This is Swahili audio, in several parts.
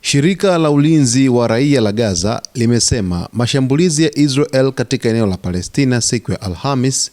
Shirika la ulinzi wa raia la Gaza limesema mashambulizi ya Israel katika eneo la Palestina siku ya Alhamis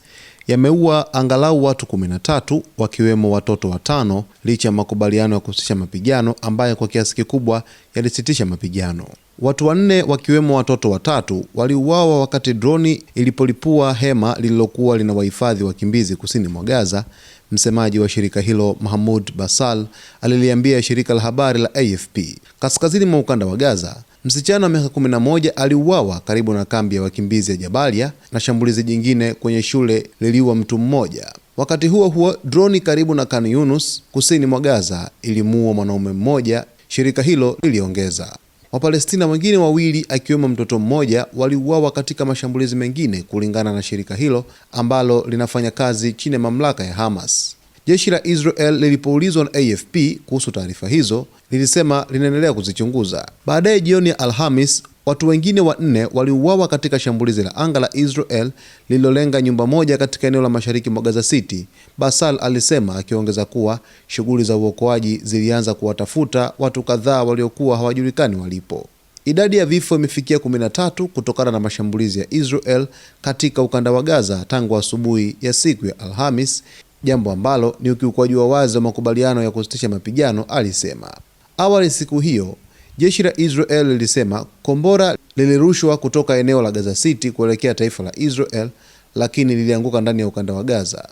yameua angalau watu 13 wakiwemo watoto 5 licha ya makubaliano ya kusitisha mapigano ambayo kwa kiasi kikubwa yalisitisha mapigano. Watu 4 wakiwemo watoto 3 waliuawa wakati droni ilipolipua hema lililokuwa linawahifadhi wakimbizi kusini mwa Gaza. Msemaji wa shirika hilo Mahmoud Basal aliliambia shirika la habari la AFP. Kaskazini mwa ukanda wa Gaza, msichana wa miaka 11 aliuawa karibu na kambi ya wakimbizi ya Jabalia, na shambulizi jingine kwenye shule liliua mtu mmoja. Wakati huo huo, droni karibu na Khan Yunus kusini mwa Gaza ilimuua mwanaume mmoja, shirika hilo liliongeza. Wapalestina wengine 2 akiwemo mtoto mmoja waliuawa katika mashambulizi mengine kulingana na shirika hilo ambalo linafanya kazi chini ya mamlaka ya Hamas. Jeshi la Israel lilipoulizwa na AFP kuhusu taarifa hizo, lilisema linaendelea kuzichunguza. Baadaye jioni ya Alhamis, watu wengine 4 waliuawa katika shambulizi la anga la Israel lililolenga nyumba moja katika eneo la mashariki mwa Gaza City, Basal alisema, akiongeza kuwa shughuli za uokoaji zilianza kuwatafuta watu kadhaa waliokuwa hawajulikani walipo. Idadi ya vifo imefikia 13 kutokana na mashambulizi ya Israel katika ukanda wa Gaza tangu asubuhi ya siku ya Alhamis, jambo ambalo ni ukiukwaji wa wazi wa makubaliano ya kusitisha mapigano, alisema. Awali siku hiyo, jeshi la Israel lilisema kombora lilirushwa kutoka eneo la Gaza City kuelekea taifa la Israel, lakini lilianguka ndani ya ukanda wa Gaza.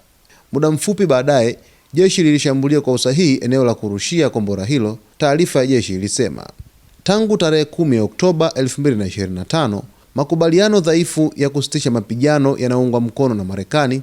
Muda mfupi baadaye, jeshi lilishambulia kwa usahihi eneo la kurushia kombora hilo, taarifa ya jeshi ilisema. Tangu tarehe 10 Oktoba 2025, makubaliano dhaifu ya kusitisha mapigano yanayoungwa mkono na Marekani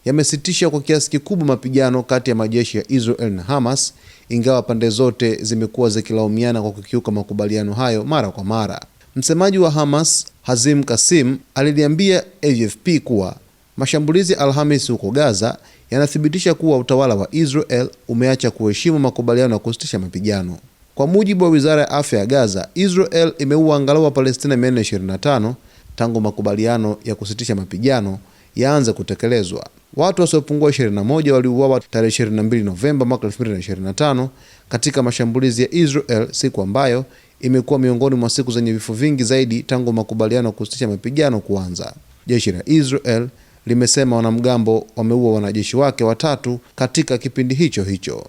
yamesitisha kwa kiasi kikubwa mapigano kati ya majeshi ya Israel na Hamas, ingawa pande zote zimekuwa zikilaumiana kwa kukiuka makubaliano hayo mara kwa mara. Msemaji wa Hamas, Hazim Kasim, aliliambia AFP kuwa mashambulizi Alhamisi huko Gaza yanathibitisha kuwa utawala wa Israel umeacha kuheshimu makubaliano ya kusitisha mapigano. Kwa mujibu wa Wizara ya Afya ya Gaza, Israel imeua angalau wa Palestina 425 tangu makubaliano ya kusitisha mapigano yaanze kutekelezwa. Watu wasiopungua 21 waliuawa tarehe 22 Novemba mwaka 2025 katika mashambulizi ya Israel, siku ambayo imekuwa miongoni mwa siku zenye vifo vingi zaidi tangu makubaliano ya kusitisha mapigano kuanza. Jeshi la Israel limesema wanamgambo wameua wanajeshi wake 3 katika kipindi hicho hicho.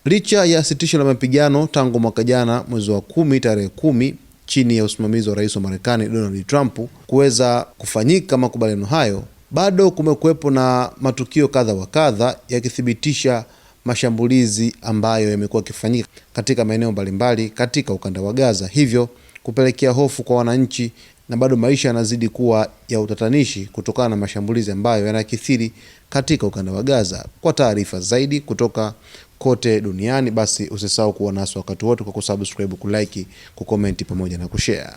Licha ya sitisho la mapigano tangu mwaka jana mwezi wa 10 tarehe 10 chini ya usimamizi wa Rais wa Marekani Donald Trump kuweza kufanyika makubaliano hayo, bado kumekuwepo na matukio kadha wa kadha yakithibitisha mashambulizi ambayo yamekuwa yakifanyika katika maeneo mbalimbali katika ukanda wa Gaza, hivyo kupelekea hofu kwa wananchi, na bado maisha yanazidi kuwa ya utatanishi kutokana na mashambulizi ambayo yanakithiri katika ukanda wa Gaza. Kwa taarifa zaidi kutoka kote duniani, basi usisahau kuwa nasi wakati wote kwa kusubscribe, kulike, kukomenti pamoja na kushare.